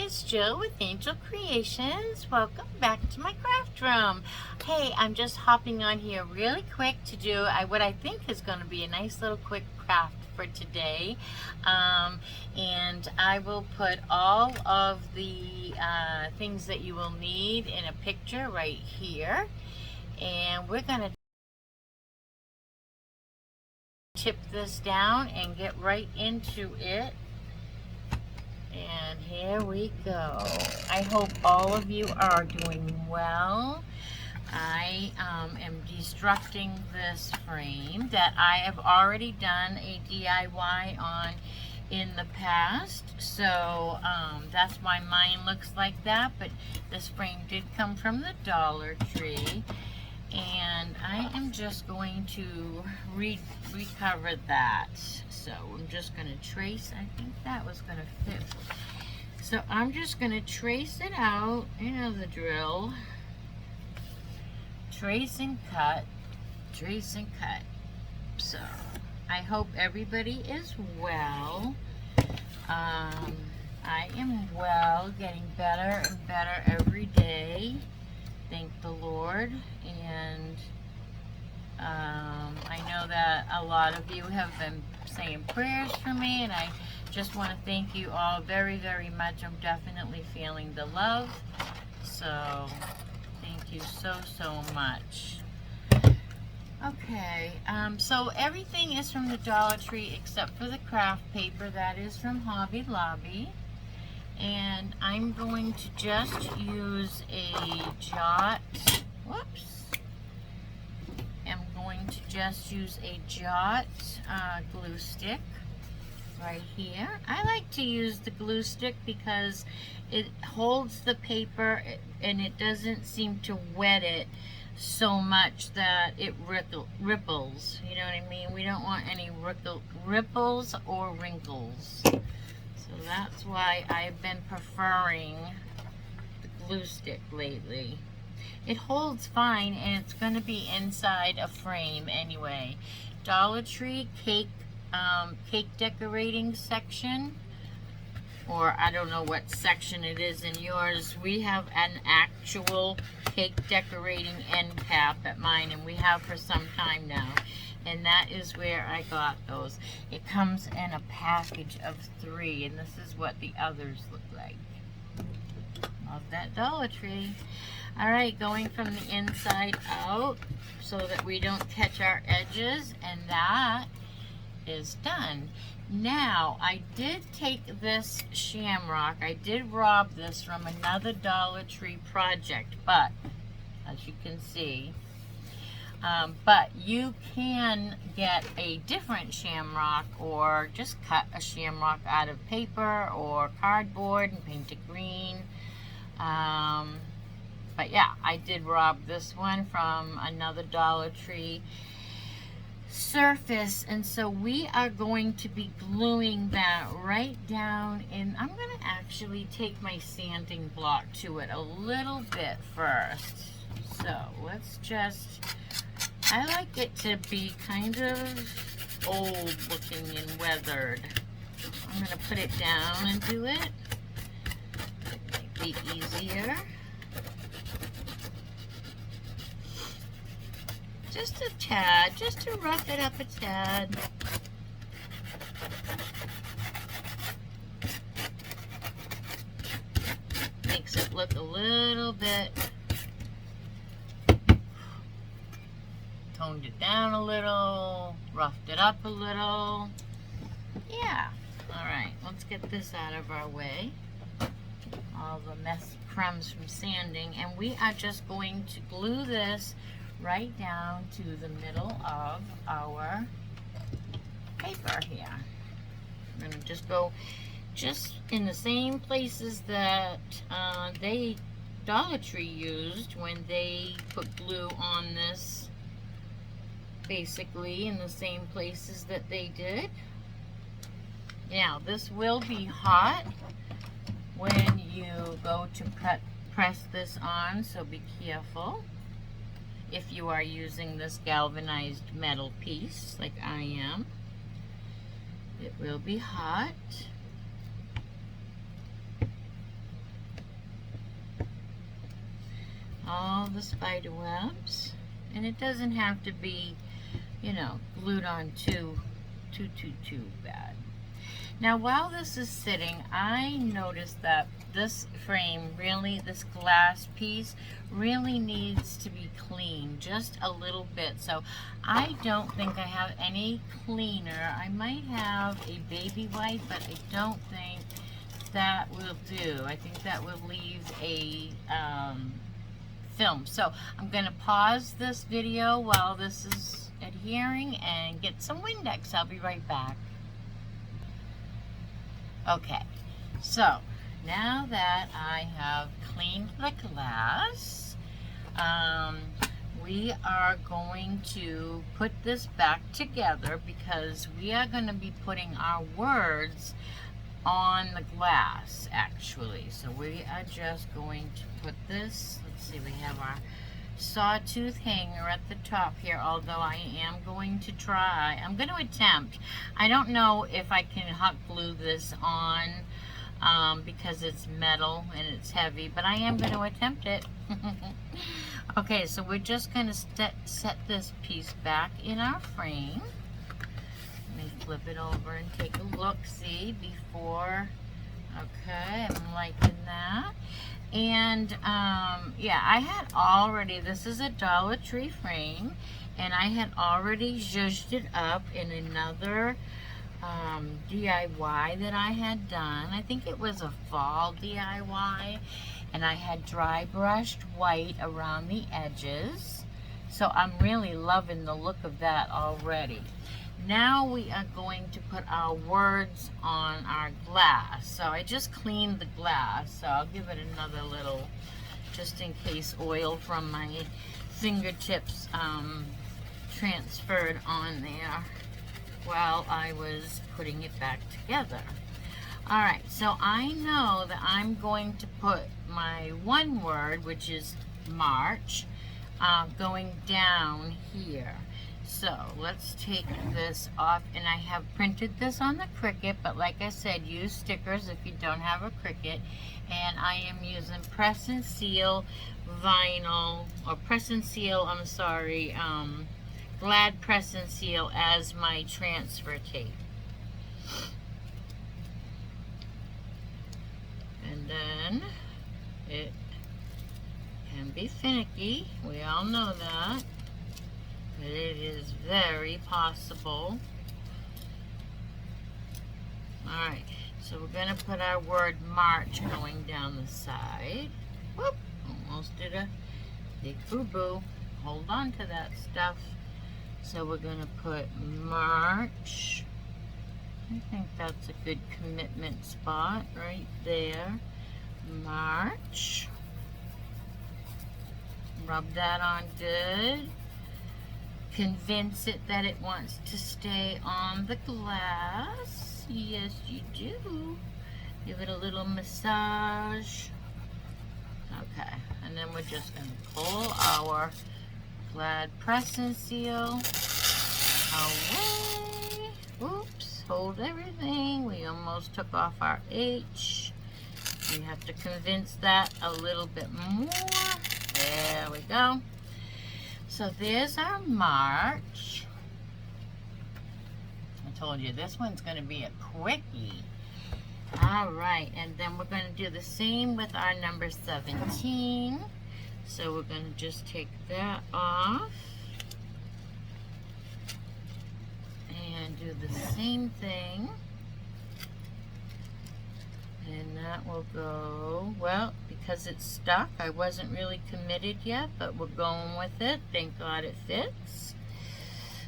it's Jill with Angel Creations. Welcome back to my craft room. Hey, I'm just hopping on here really quick to do what I think is going to be a nice little quick craft for today. And I will put all of the things that you will need in a picture right here. And we're going to tip this down and get right into it. And here we go. I hope all of you are doing well. I am destructing this frame that I have already done a DIY on in the past. So that's why mine looks like that. But this frame did come from the Dollar Tree. And I am just going to recover that. So I'm just going to trace. I think that was going to fit. So I'm just going to trace it out. You know the drill. Trace and cut. Trace and cut. So I hope everybody is well. I am well, getting better and better every day. Thank the Lord. And I know that a lot of you have been saying prayers for me, and I just want to thank you all very, very much. I'm definitely feeling the love. So thank you so, so much. Okay, so everything is from the Dollar Tree except for the craft paper. That is from Hobby Lobby. And I'm going to just use a Jot, I'm going to just use a Jot glue stick right here. I like to use the glue stick because it holds the paper and it doesn't seem to wet it so much that it ripples. You know what I mean? We don't want any ripples or wrinkles. So that's why I've been preferring the glue stick lately. It holds fine, and it's going to be inside a frame anyway. Dollar Tree cake decorating section, or I don't know what section it is in yours. We have an actual cake decorating end cap at mine, and we have for some time now. And that is where I got those. It comes in a package of 3, and this is what the others look like. Love that Dollar Tree. Alright, going from the inside out so that we don't catch our edges, and that is done. Now, I did take this shamrock, I did rob this from another Dollar Tree project, but as you can see, but you can get a different shamrock, or just cut a shamrock out of paper or cardboard and paint it green. But yeah, I did rob this one from another Dollar Tree surface, and so we are going to be gluing that right down in. I'm going to actually take my sanding block to it a little bit first. So let's just, I like it to be kind of old looking and weathered. I'm going to put it down and do it. It might be easier. Just a tad, just to rough it up a tad. Makes it look a little bit, toned it down a little, roughed it up a little. Yeah, all right, let's get this out of our way. All the mess crumbs from sanding, and we are just going to glue this right down to the middle of our paper here. I'm going to just go just in the same places that Dollar Tree used when they put glue on this, basically in the same places that they did. Now, this will be hot when you go to press this on, so be careful. If you are using this galvanized metal piece like I am, it will be hot. all the spider webs. And it doesn't have to be, you know, glued on too bad. Now while this is sitting, I noticed that this frame really, this glass piece really needs to be cleaned just a little bit. So I don't think I have any cleaner. I might have a baby wipe, but I don't think that will do. I think that will leave a film. So I'm gonna pause this video while this is adhering and get some Windex. I'll be right back. Okay, so now that I have cleaned the glass, we are going to put this back together because we are going to be putting our words on the glass actually. So we are just going to put this, let's see, we have our sawtooth hanger at the top here, although I am going to try, I'm going to attempt, I don't know if I can hot glue this on because it's metal and it's heavy, but I am going to attempt it. Okay, so we're just going to set this piece back in our frame. Let me flip it over and take a look, see, before, okay, I'm liking that. And yeah, I had already, this is a Dollar Tree frame, and I had already zhuzhed it up in another DIY that I had done. I think it was a fall DIY, and I had dry brushed white around the edges. So I'm really loving the look of that already. Now we are going to put our words on our glass. So I just cleaned the glass, so I'll give it another little, just in case oil from my fingertips transferred on there while I was putting it back together. Alright, so I know that I'm going to put my one word, which is March, going down here. So let's take this off, and I have printed this on the Cricut, but like I said, use stickers if you don't have a Cricut. And I am using press and seal vinyl, or press and seal, I'm sorry, Glad press and seal as my transfer tape. And then it can be finicky, we all know that. It is very possible. Alright, so we're going to put our word March going down the side. Whoop, almost did a big boo-boo. Hold on to that stuff. So we're going to put March. I think that's a good commitment spot right there. March. Rub that on good. Convince it that it wants to stay on the glass. Yes, you do. Give it a little massage. Okay, and then we're just going to pull our Glad press and seal away. Oops, hold everything. We almost took off our H. We have to convince that a little bit more. There we go. So there's our March. I told you this one's going to be a quickie. Alright, and then we're going to do the same with our number 17. So we're going to just take that off. And do the same thing. And that will go, well, because it's stuck, I wasn't really committed yet, but we're going with it. Thank God it fits.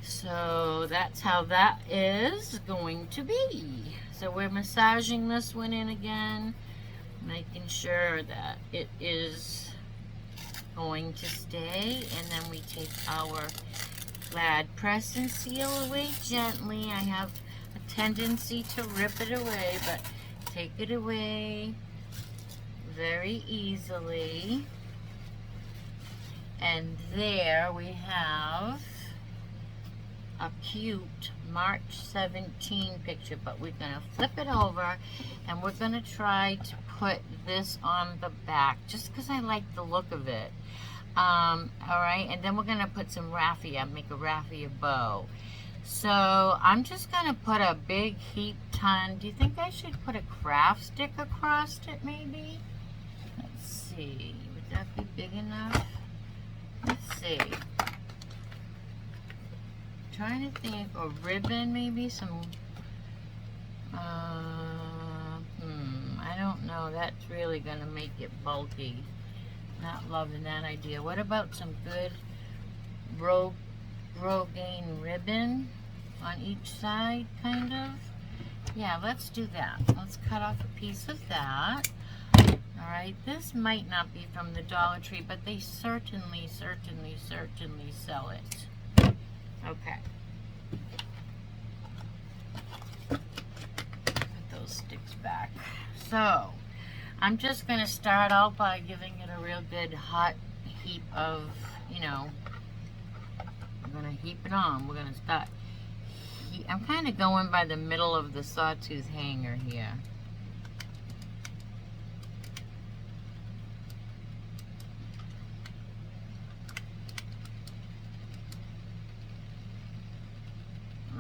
So that's how that is going to be. So we're massaging this one in again, making sure that it is going to stay. And then we take our Glad press and seal away gently. I have a tendency to rip it away, but take it away very easily. And there we have a cute March 17 picture, but we're going to flip it over and we're going to try to put this on the back just because I like the look of it. Alright, and then we're going to put some raffia, make a raffia bow. So I'm just going to put a big heap ton. Do you think I should put a craft stick across it maybe? Let's see, would that be big enough? Let's see. Trying to think, a ribbon maybe, some, I don't know, that's really going to make it bulky. Not loving that idea. What about some good Rogaine ribbon on each side, kind of? Yeah, let's do that. Let's cut off a piece of that. Alright, this might not be from the Dollar Tree, but they certainly sell it. Okay. Put those sticks back. So, I'm just going to start out by giving it a real good hot heap of, you know, I'm going to heap it on. We're going to start. I'm kind of going by the middle of the sawtooth hanger here.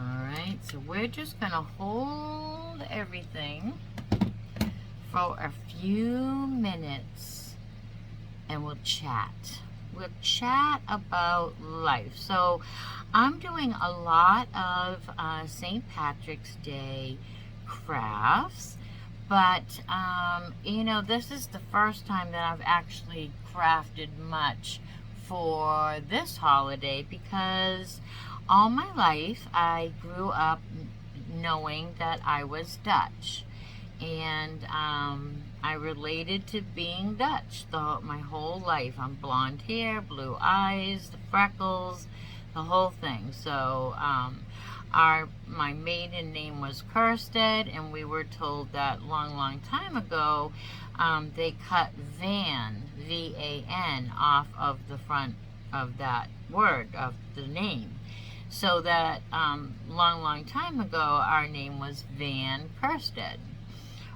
Alright, so we're just going to hold everything for a few minutes and we'll chat. We'll chat about life. So I'm doing a lot of St. Patrick's Day crafts, but you know, this is the first time that I've actually crafted much for this holiday because all my life I grew up knowing that I was Dutch. And I related to being Dutch my whole life. I'm blonde hair, blue eyes, the freckles, the whole thing. So my maiden name was Kirstead, and we were told that long time ago they cut Van, V-A-N, off of the front of that word, of the name. So that long time ago our name was Van Kirstead.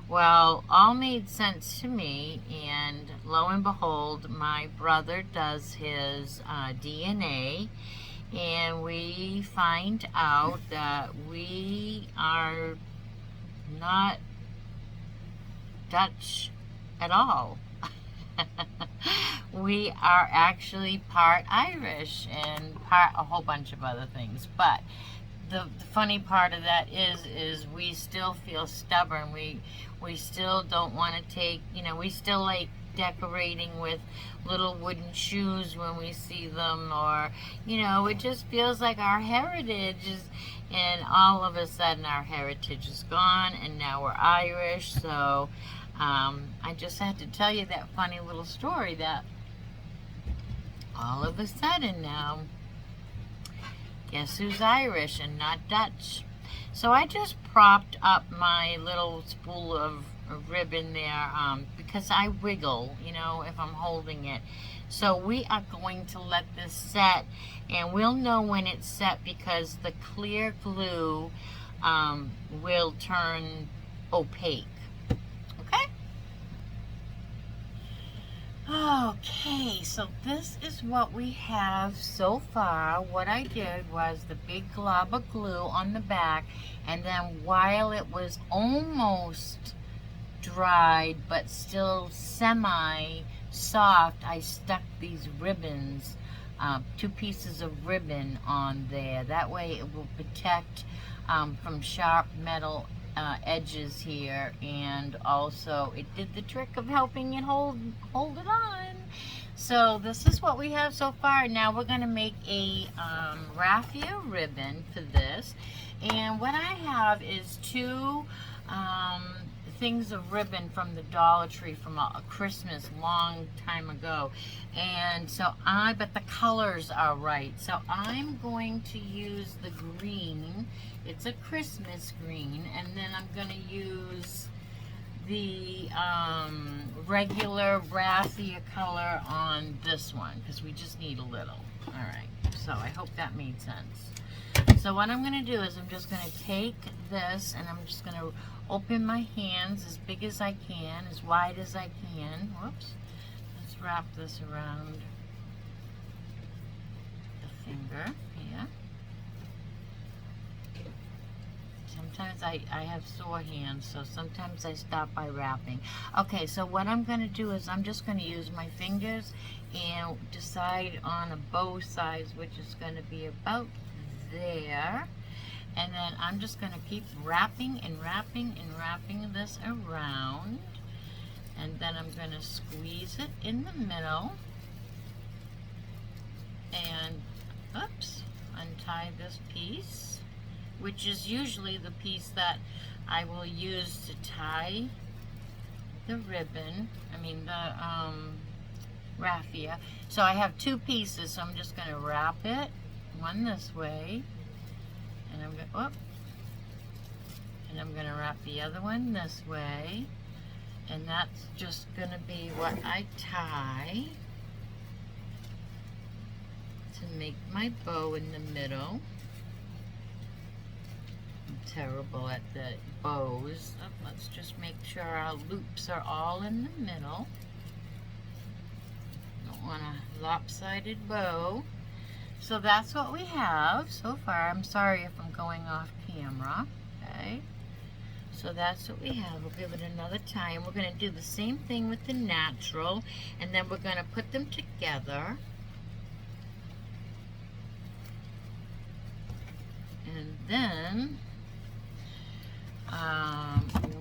Well, all made sense to me, and lo and behold, my brother does his DNA, and we find out that we are not Dutch at all. We are actually part Irish and part a whole bunch of other things, but the funny part of that is we still feel stubborn. We still don't want to take, you know, we still like decorating with little wooden shoes when we see them, or, you know, it just feels like our heritage is, and all of a sudden our heritage is gone and now we're Irish. So I just had to tell you that funny little story that all of a sudden now, guess who's Irish and not Dutch? So I just propped up my little spool of ribbon there because I wiggle, you know, if I'm holding it. So we are going to let this set, and we'll know when it's set because the clear glue will turn opaque. Okay? Okay, so this is what we have so far. What I did was the big glob of glue on the back, and then while it was almost dried but still semi-soft, I stuck these ribbons, 2 pieces of ribbon on there. That way it will protect from sharp metal edges here, and also it did the trick of helping it hold it on. So this is what we have so far. Now we're going to make a raffia ribbon for this, and what I have is 2 things of ribbon from the Dollar Tree from a Christmas long time ago, and so but the colors are right, so I'm going to use the green. It's a Christmas green, and then I'm going to use the regular raffia color on this one because we just need a little. Alright, so I hope that made sense. So what I'm going to do is I'm just going to take this and I'm just going to open my hands as big as I can, as wide as I can. Whoops. Let's wrap this around the finger here. Sometimes I have sore hands, so sometimes I stop by wrapping. Okay, so what I'm going to do is I'm just going to use my fingers and decide on a bow size, which is going to be about there. And then I'm just going to keep wrapping and wrapping and wrapping this around. And then I'm going to squeeze it in the middle. And, oops, untie this piece, which is usually the piece that I will use to tie the ribbon, the raffia. So I have two pieces, so I'm just going to wrap it, one this way, and I'm going to wrap the other one this way, and that's just going to be what I tie to make my bow in the middle. I'm terrible at the bows. Let's just make sure our loops are all in the middle. Don't want a lopsided bow. So that's what we have so far. I'm sorry if I'm going off camera. Okay. So that's what we have. We'll give it another time. We're going to do the same thing with the natural, and then we're going to put them together. And then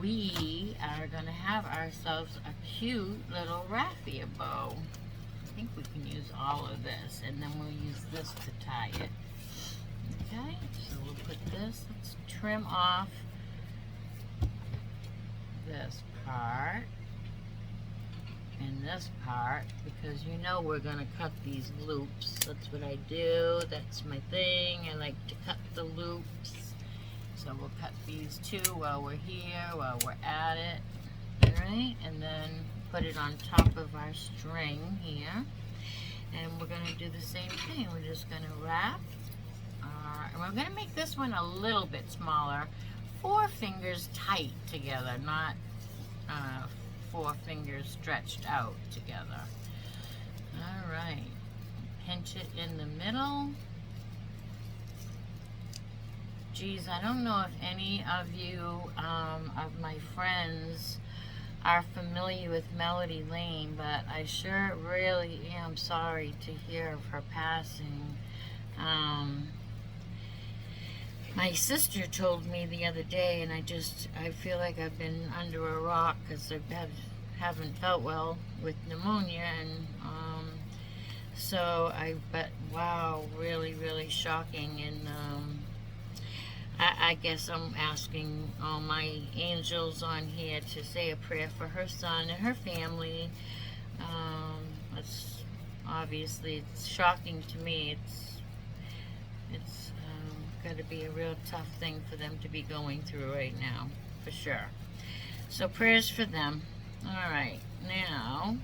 we are going to have ourselves a cute little raffia bow. I think we can use all of this, and then we'll use this to tie it. Okay, so we'll put this, let's trim off this part and this part, because you know we're going to cut these loops. That's what I do. That's my thing. I like to cut the loops. So we'll cut these two while we're here, while we're at it. Alright, and then put it on top of our string here. And we're going to do the same thing. We're just going to wrap. And we're going to make this one a little bit smaller. 4 fingers tight together, not 4 fingers stretched out together. Alright, pinch it in the middle. Geez, I don't know if any of you, of my friends, are familiar with Melody Lane, but I sure really am sorry to hear of her passing. My sister told me the other day, and I feel like I've been under a rock because I haven't felt well with pneumonia, and but wow, really, really shocking. And I guess I'm asking all my angels on here to say a prayer for her son and her family. It's obviously, it's shocking to me. It's got to be a real tough thing for them to be going through right now, for sure. So prayers for them. All right, now,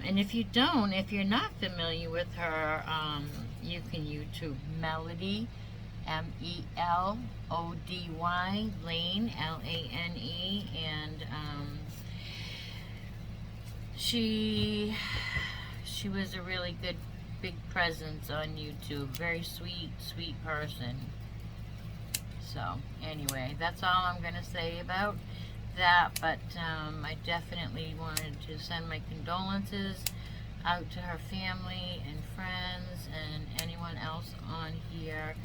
and if you're not familiar with her, you can YouTube Melody, M-E-L-O-D-Y, Lane, L-A-N-E, and she was a really good big presence on YouTube. Very sweet person. So anyway, that's all I'm going to say about that, but I definitely wanted to send my condolences out to her family and friends and anyone else on here,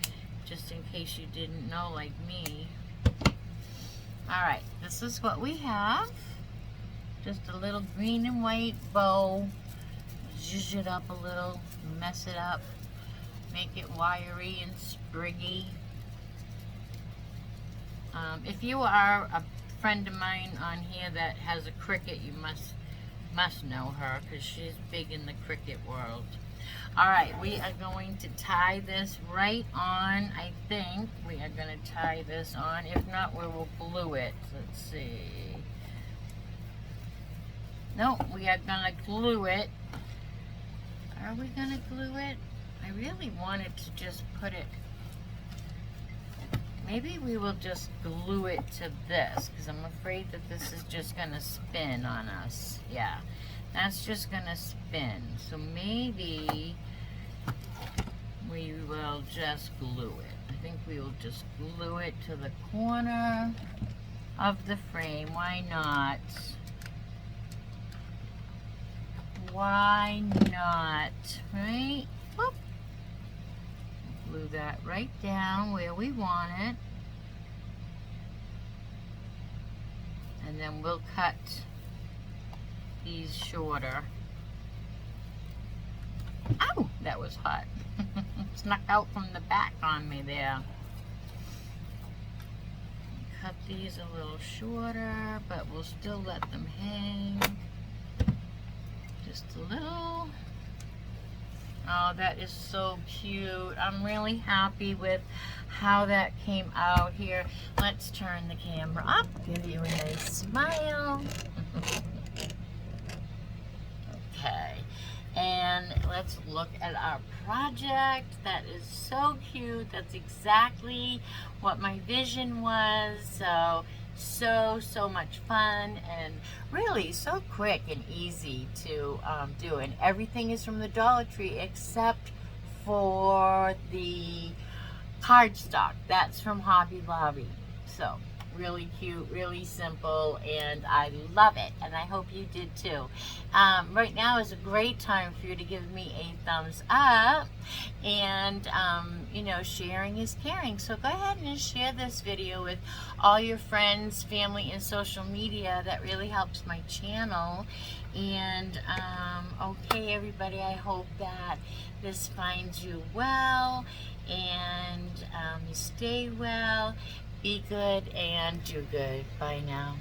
just in case you didn't know, like me. Alright, this is what we have. Just a little green and white bow. Zhuzh it up a little, mess it up, make it wiry and spriggy. If you are a friend of mine on here that has a Cricut, you must know her, because she's big in the Cricut world. Alright, we are going to tie this right on. I think we are going to tie this on. If not, we will glue it. Let's see. No, we are going to glue it. Are we going to glue it? I really wanted to just put it, maybe we will just glue it to this, because I'm afraid that this is just going to spin on us. Yeah, that's just going to spin. So maybe we will just glue it. I think we will just glue it to the corner of the frame. Why not? Why not? Right? Whoop. Glue that right down where we want it. And then we'll cut these shorter. Ow! That was hot. Snuck out from the back on me there. Cut these a little shorter, but we'll still let them hang. Just a little. Oh, that is so cute. I'm really happy with how that came out here. Let's turn the camera up, give you a nice smile. Okay, and let's look at our project. That is so cute. That's exactly what my vision was. So much fun, and really so quick and easy to do. And everything is from the Dollar Tree except for the cardstock. That's from Hobby Lobby. So really cute, really simple, and I love it, and I hope you did too. Right now is a great time for you to give me a thumbs up, and you know, sharing is caring. So go ahead and share this video with all your friends, family, and social media. That really helps my channel. And okay, everybody, I hope that this finds you well, and you stay well. Be good and do good. Bye now.